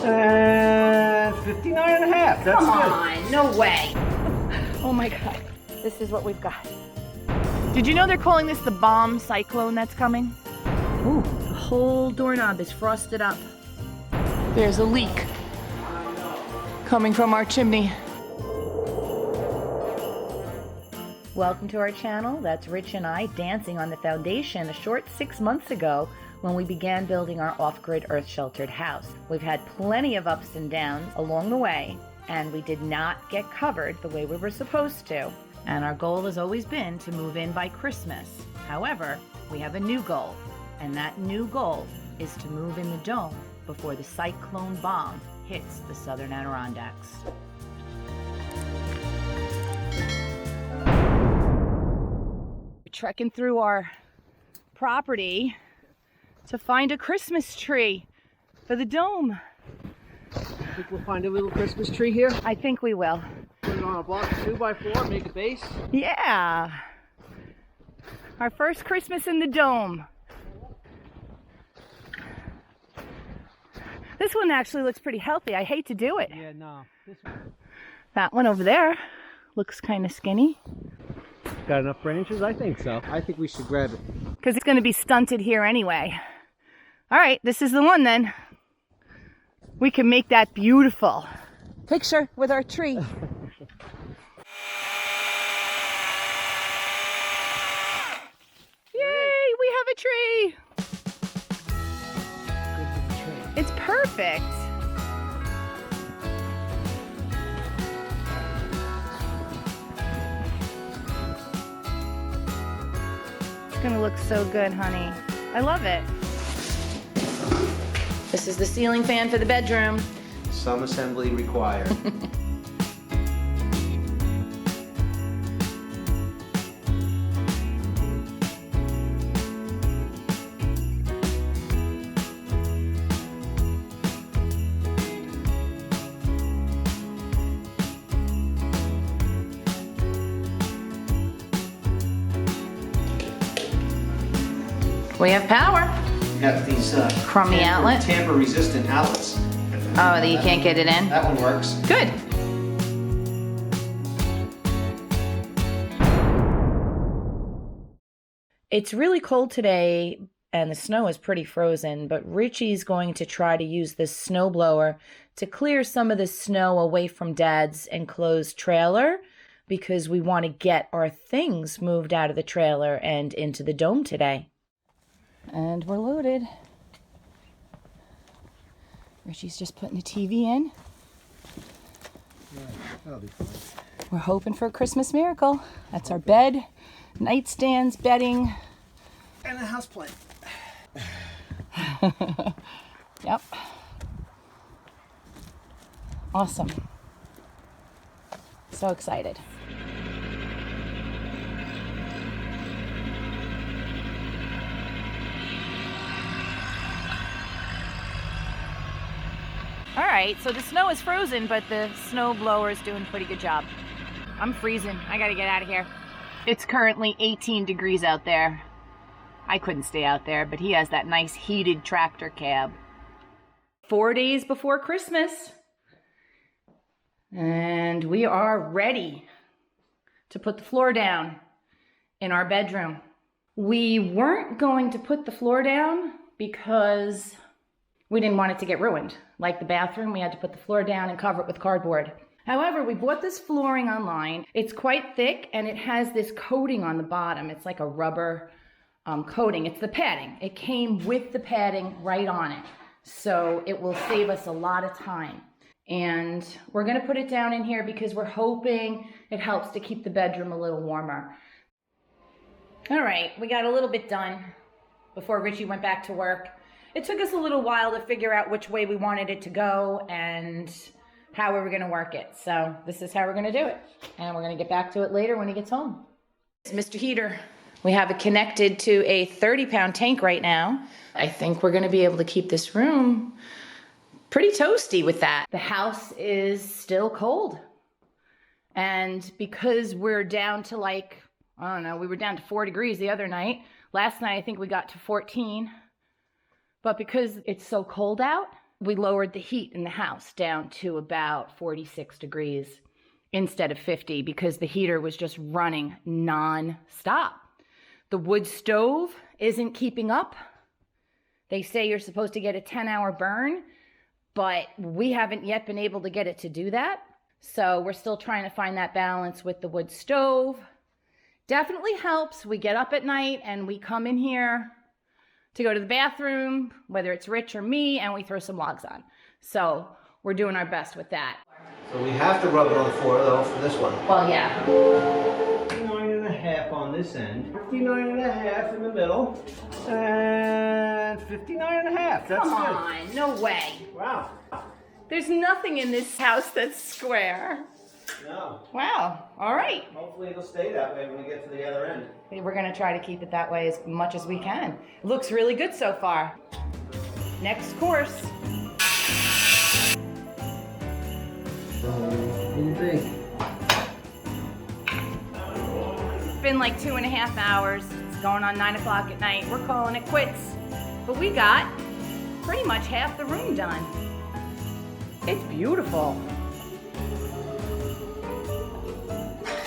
And 59 and a half. That's Come good. on, no way. Oh my God, this is what we've got. Did you know they're calling this the Bomb Cyclone that's coming? Ooh, the whole doorknob is frosted up. There's a leak coming from our chimney. Welcome to our channel. That's Rich and I dancing on the foundation a short 6 months ago when we began building our off-grid earth-sheltered house. We've had plenty of ups and downs along the way, and we did not get covered the way we were supposed to. And our goal has always been to move in by Christmas. However, we have a new goal, and that new goal is to move in the dome before the cyclone bomb hits the southern Adirondacks. We're trekking through our property to find a Christmas tree for the dome. Think we'll find a little Christmas tree here? I think we will. Put it on a block of 2x4, make a base. Yeah. Our first Christmas in the dome. This one actually looks pretty healthy. I hate to do it. Yeah, no. This one. That one over there looks kind of skinny. Got enough branches? I think so. I think we should grab it. Because it's going to be stunted here anyway. All right, this is the one then. We can make that beautiful. Picture with our tree. Yay, we have a tree. It's perfect. It's gonna look so good, honey. I love it. This is the ceiling fan for the bedroom. Some assembly required. We have power. We got these Crummy outlet? tamper-resistant outlets. Oh, that you can't get it in? That one works. Good. It's really cold today and the snow is pretty frozen, but Richie's going to try to use this snow blower to clear some of the snow away from Dad's enclosed trailer because we want to get our things moved out of the trailer and into the dome today. And we're loaded. Richie's just putting the TV in. Yeah, that'll be fine. We're hoping for a Christmas miracle. That's our bed, nightstands, bedding. And a house plant. Yep. Awesome. So excited. All right, so the snow is frozen, but the snow blower is doing a pretty good job. I'm freezing. I gotta get out of here. It's currently 18 degrees out there. I couldn't stay out there, but he has that nice heated tractor cab. 4 days before Christmas. And we are ready to put the floor down in our bedroom. We weren't going to put the floor down because we didn't want it to get ruined. Like the bathroom, we had to put the floor down and cover it with cardboard. However, we bought this flooring online. It's quite thick and it has this coating on the bottom. It's like a rubber coating. It's the padding. It came with the padding right on it. So it will save us a lot of time. And we're gonna put it down in here because we're hoping it helps to keep the bedroom a little warmer. All right, we got a little bit done before Richie went back to work. It took us a little while to figure out which way we wanted it to go and how we were gonna work it. So this is how we're gonna do it. And we're gonna get back to it later when he gets home. Mr. Heater, we have it connected to a 30-pound tank right now. I think we're gonna be able to keep this room pretty toasty with that. The house is still cold. And because we're down to like, I don't know, we were down to 4 degrees the other night. Last night, I think we got to 14. But because it's so cold out, we lowered the heat in the house down to about 46 degrees instead of 50 because the heater was just running non-stop. The wood stove isn't keeping up. They say you're supposed to get a 10-hour burn, but we haven't yet been able to get it to do that. So we're still trying to find that balance with the wood stove. Definitely helps. We get up at night and we come in here to go to the bathroom, whether it's Rich or me, and we throw some logs on. So we're doing our best with that. So we have to rub it on the floor though for this one. Well, yeah. 59.5 on this end, 59.5 in the middle, and 59.5. That's Come good. on, no way. Wow. There's nothing in this house that's square. No. Wow, all right. Hopefully it'll stay that way when we get to the other end. We're gonna try to keep it that way as much as we can. It looks really good so far. Next course. What do you think? It's been like 2.5 hours. It's going on 9 o'clock at night. We're calling it quits. But we got pretty much half the room done. It's beautiful.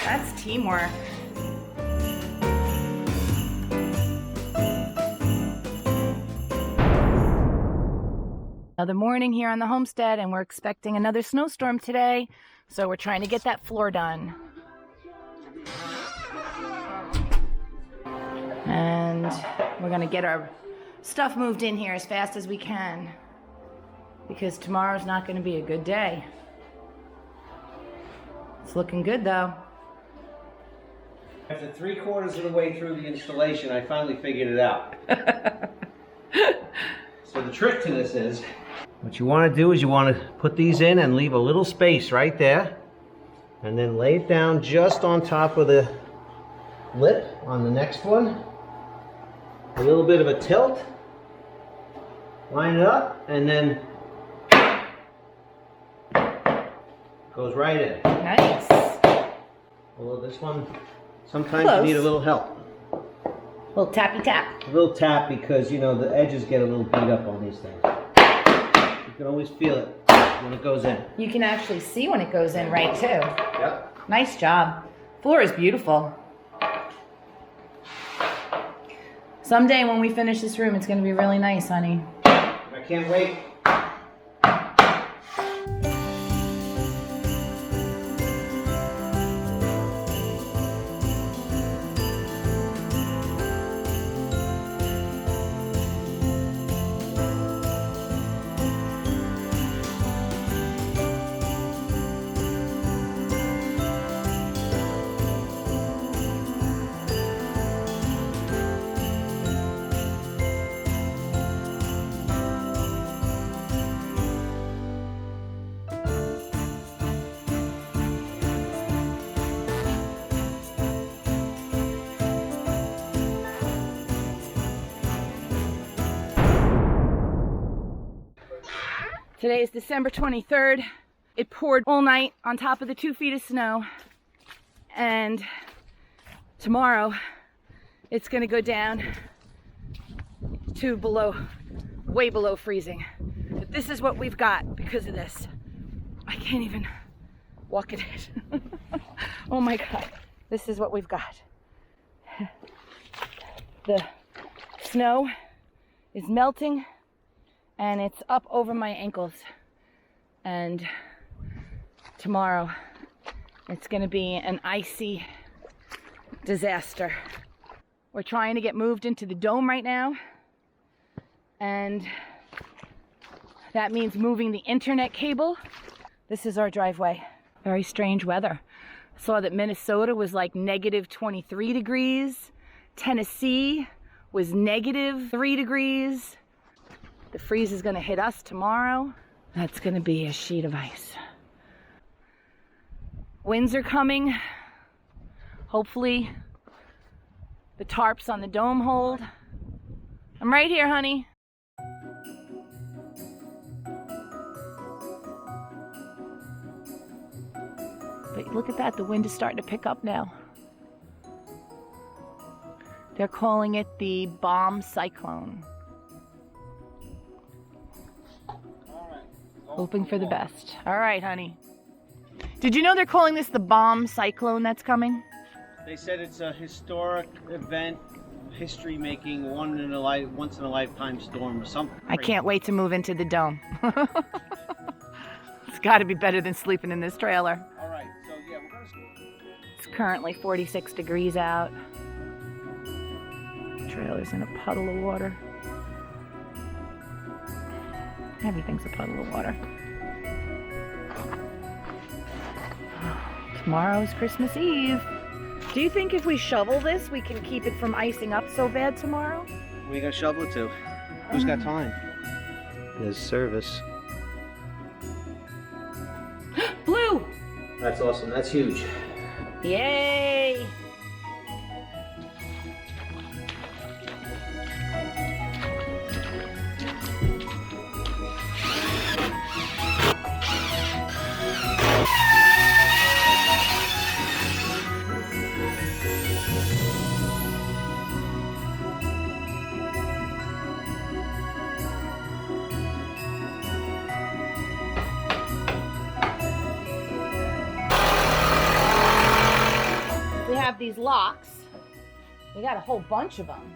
That's teamwork. Another morning here on the homestead, and we're expecting another snowstorm today, so we're trying to get that floor done. And we're gonna get our stuff moved in here as fast as we can, because tomorrow's not gonna be a good day. It's looking good though. After 3/4 of the way through the installation, I finally figured it out. So the trick to this is, what you want to do is you want to put these in and leave a little space right there, and then lay it down just on top of the lip on the next one. A little bit of a tilt, line it up, and then goes right in. Nice. Although this one, sometimes Close. you need a little help. Little tappy tap. A little tap because, you know, the edges get a little beat up on these things. You can always feel it when it goes in. You can actually see when it goes in right too. Yep. Nice job. Floor is beautiful. Someday when we finish this room, it's going to be really nice, honey. I can't wait. Today is December 23rd. It poured all night on top of the 2 feet of snow. And tomorrow it's gonna go down to way below freezing. But this is what we've got because of this. I can't even walk in it. Oh my God, this is what we've got. The snow is melting and it's up over my ankles. And tomorrow it's gonna be an icy disaster. We're trying to get moved into the dome right now, and that means moving the internet cable. This is our driveway. Very strange weather. I saw that Minnesota was like negative 23 degrees. Tennessee was negative 3 degrees. The freeze is gonna hit us tomorrow. That's gonna be a sheet of ice. Winds are coming. Hopefully the tarps on the dome hold. I'm right here, honey. But look at that, the wind is starting to pick up now. They're calling it the Bomb Cyclone. Hoping for the best. All right, honey. Did you know they're calling this the Bomb Cyclone that's coming? They said it's a historic event, history-making, once in a lifetime storm or something. I can't wait to move into the dome. It's got to be better than sleeping in this trailer. All right, so yeah, we're gonna. It's currently 46 degrees out. Trailer's in a puddle of water. Everything's a puddle of water. Tomorrow is Christmas Eve. Do you think if we shovel this, we can keep it from icing up so bad tomorrow? Where are you gonna shovel it to? Who's got time? There's service. Blue! That's awesome. That's huge. Yay! Have these locks. We got a whole bunch of them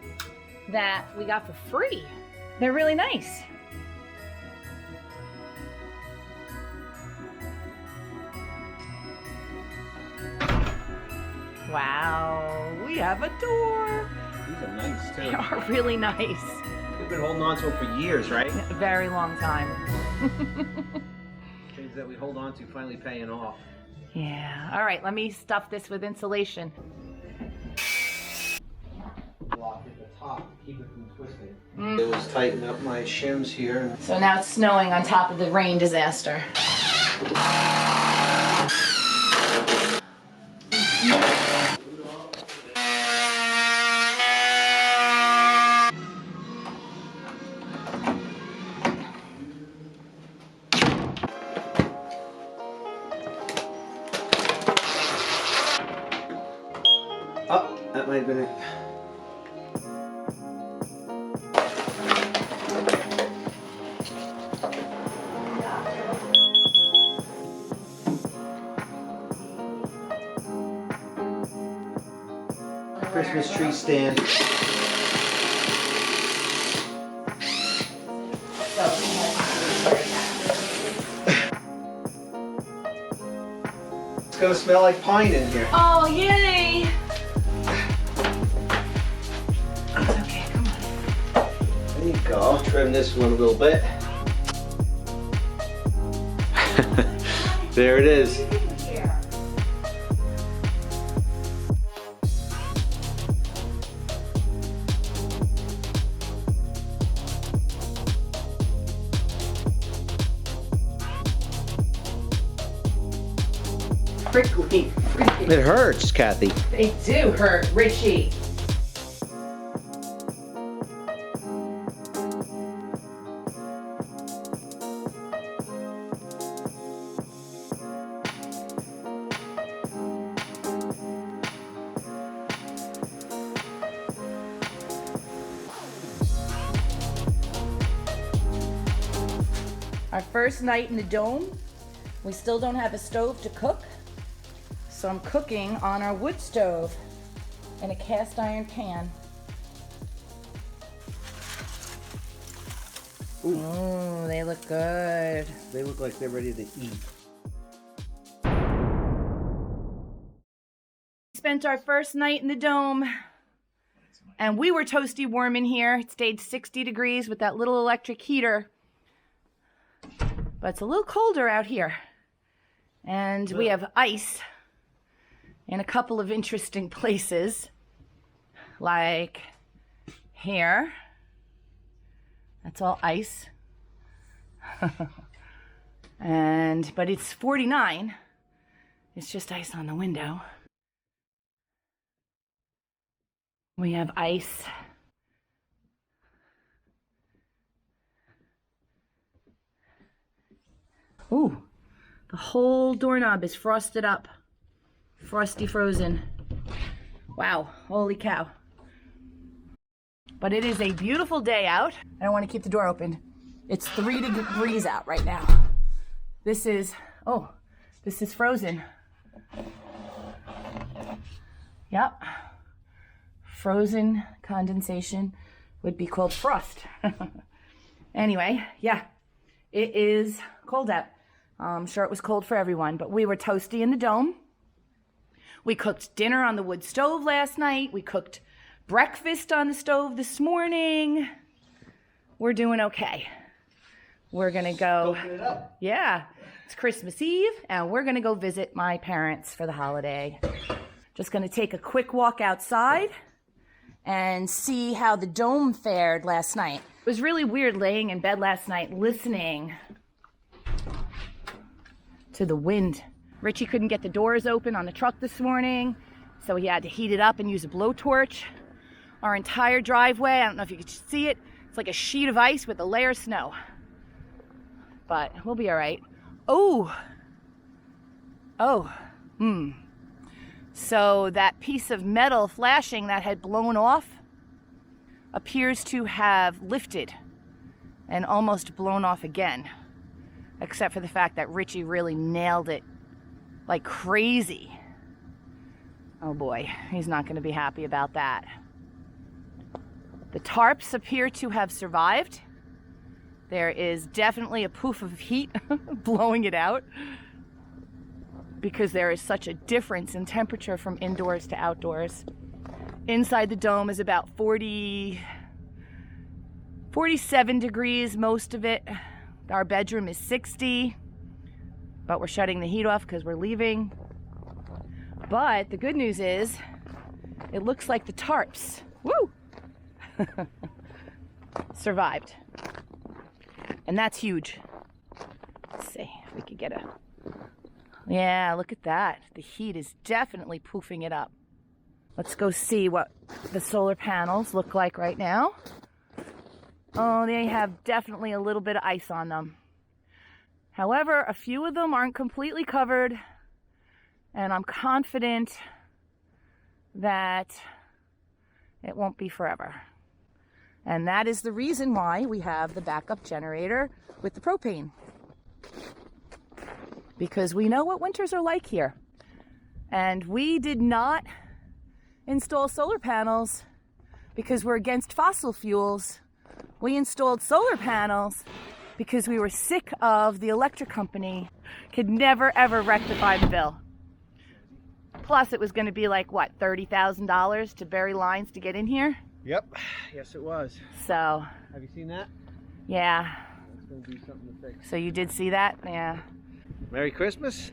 that we got for free. They're really nice. Wow, we have a door. These are nice too. They are really nice. We've been holding on to them for years, right? A very long time. Things that we hold on to finally paying off. Yeah. All right, let me stuff this with insulation. Block at the top, keep it from twisting. It was tightening up my shims here. So now it's snowing on top of the rain disaster. Oh, that might have been it. Christmas tree stand. It's gonna smell like pine in here. Oh, yay! It's okay, come on. There you go. Trim this one a little bit. There it is. Prickly. It hurts, Kathy. They do hurt, Richie. Our first night in the dome, we still don't have a stove to cook. So I'm cooking on our wood stove in a cast iron pan. Ooh, they look good. They look like they're ready to eat. Spent our first night in the dome and we were toasty warm in here. It stayed 60 degrees with that little electric heater. But it's a little colder out here. And we have ice in a couple of interesting places, like here. That's all ice. But it's 49. It's just ice on the window. We have ice. Ooh, the whole doorknob is frosted up. Frosty frozen. Wow, holy cow. But it is a beautiful day out. I don't want to keep the door open. It's 3 degrees out right now. This is, oh, this is frozen. Yep. Frozen condensation would be called frost. Anyway, yeah, it is cold out. I'm sure it was cold for everyone, but we were toasty in the dome. We cooked dinner on the wood stove last night. We cooked breakfast on the stove this morning. We're doing okay. We're gonna go, yeah, it's Christmas Eve, and we're gonna go visit my parents for the holiday. Just gonna take a quick walk outside and see how the dome fared last night. It was really weird laying in bed last night listening to the wind. Richie couldn't get the doors open on the truck this morning, so he had to heat it up and use a blowtorch. Our entire driveway, I don't know if you could see it, it's like a sheet of ice with a layer of snow. But we'll be all right. So that piece of metal flashing that had blown off appears to have lifted and almost blown off again, except for the fact that Richie really nailed it like crazy. Oh boy, he's not going to be happy about that. The tarps appear to have survived. There is definitely a poof of heat blowing it out because there is such a difference in temperature from indoors to outdoors. Inside the dome is about 47 degrees, most of it. Our bedroom is 60, but we're shutting the heat off because we're leaving. But the good news is, it looks like the tarps, survived. And that's huge. Let's see if we could get a... Yeah, look at that. The heat is definitely poofing it up. Let's go see what the solar panels look like right now. Oh, they have definitely a little bit of ice on them. However, a few of them aren't completely covered, and I'm confident that it won't be forever. And that is the reason why we have the backup generator with the propane. Because we know what winters are like here. And we did not install solar panels because we're against fossil fuels. We installed solar panels because we were sick of the electric company could never ever rectify the bill. Plus it was going to be like, what, $30,000 to bury lines to get in here? Yep. Yes, it was. So. Have you seen that? Yeah. That's going to be something to fix. So you did see that? Yeah. Merry Christmas.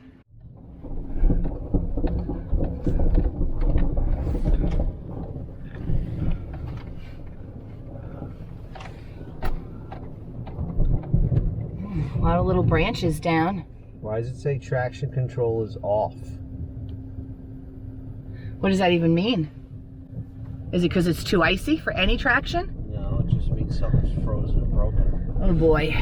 A lot of little branches down. Why does it say traction control is off? What does that even mean? Is it because it's too icy for any traction? No, it just means something's frozen or broken. Oh boy.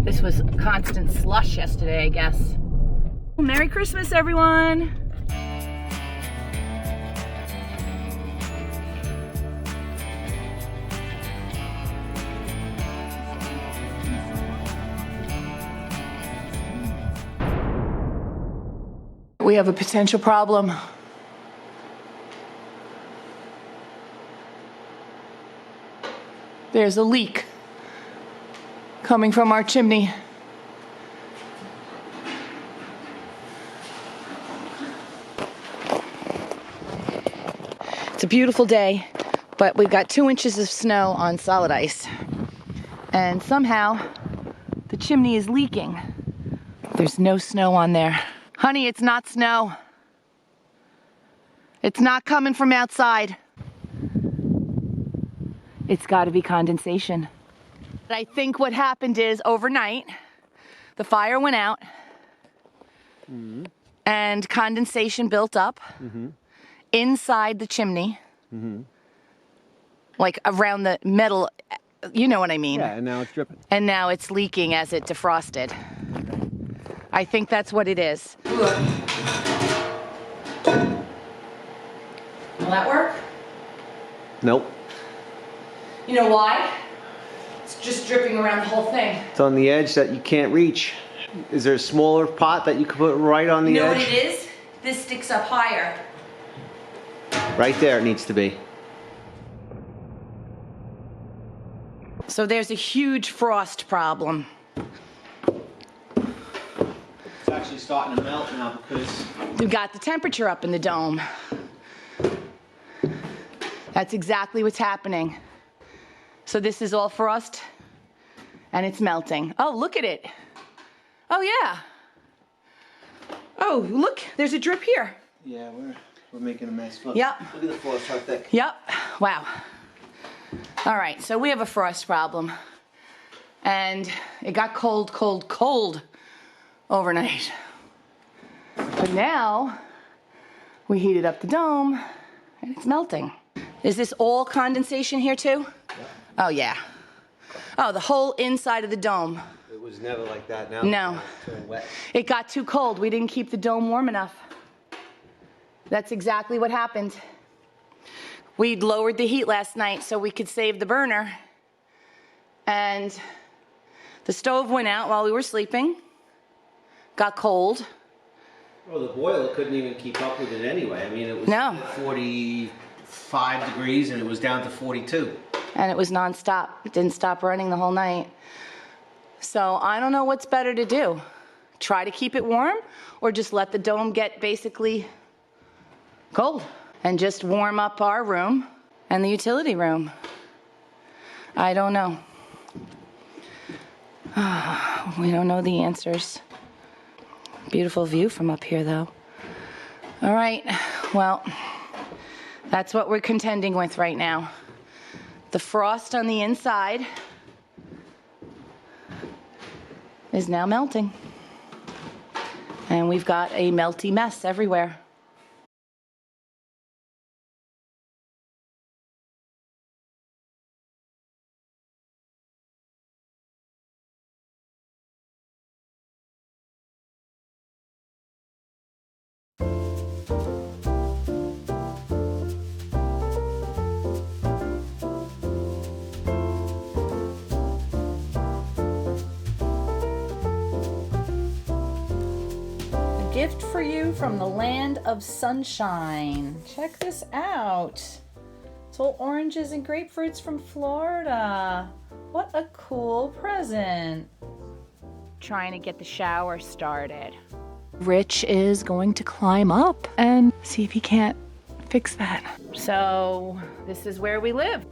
This was constant slush yesterday, I guess. Merry Christmas, everyone! We have a potential problem. There's a leak coming from our chimney. It's a beautiful day, but we've got 2 inches of snow on solid ice. And somehow the chimney is leaking. There's no snow on there. Honey, it's not snow. It's not coming from outside. It's got to be condensation. I think what happened is overnight, the fire went out and condensation built up inside the chimney, like around the metal, you know what I mean. Yeah, and now it's dripping. And now it's leaking as it defrosted. I think that's what it is. Will that work? Nope. You know why? It's just dripping around the whole thing. It's on the edge that you can't reach. Is there a smaller pot that you could put right on the edge? You know what it is? This sticks up higher. Right there it needs to be. So there's a huge frost problem. It's actually starting to melt now because We've got the temperature up in the dome. That's exactly what's happening. So this is all frost and it's melting. Oh, look at it. Oh yeah. Oh, look, there's a drip here. yeah, we're making a mess. Look, Yep. Look at the frost, how thick. Yep. Wow. All right, so we have a frost problem. And it got cold, cold, cold overnight. But now we heated up the dome and it's melting. Is this all condensation here too? Yeah. Oh yeah. Oh, the whole inside of the dome. It was never like that now. No. It's turned wet. It got too cold. We didn't keep the dome warm enough. That's exactly what happened. We lowered the heat last night so we could save the burner. And the stove went out while we were sleeping. Got cold. Well, the boiler couldn't even keep up with it anyway. I mean, it was No. 45 degrees and it was down to 42. And it was nonstop. It didn't stop running the whole night. So I don't know what's better to do. Try to keep it warm or just let the dome get basically cold and just warm up our room and the utility room. I don't know. We don't know the answers. Beautiful view from up here though. All right, well, that's what we're contending with right now. The frost on the inside is now melting. And we've got a melty mess everywhere. Gift for you from the land of sunshine. Check this out. It's all oranges and grapefruits from Florida. What a cool present. Trying to get the shower started. Rich is going to climb up and see if he can't fix that. So this is where we live.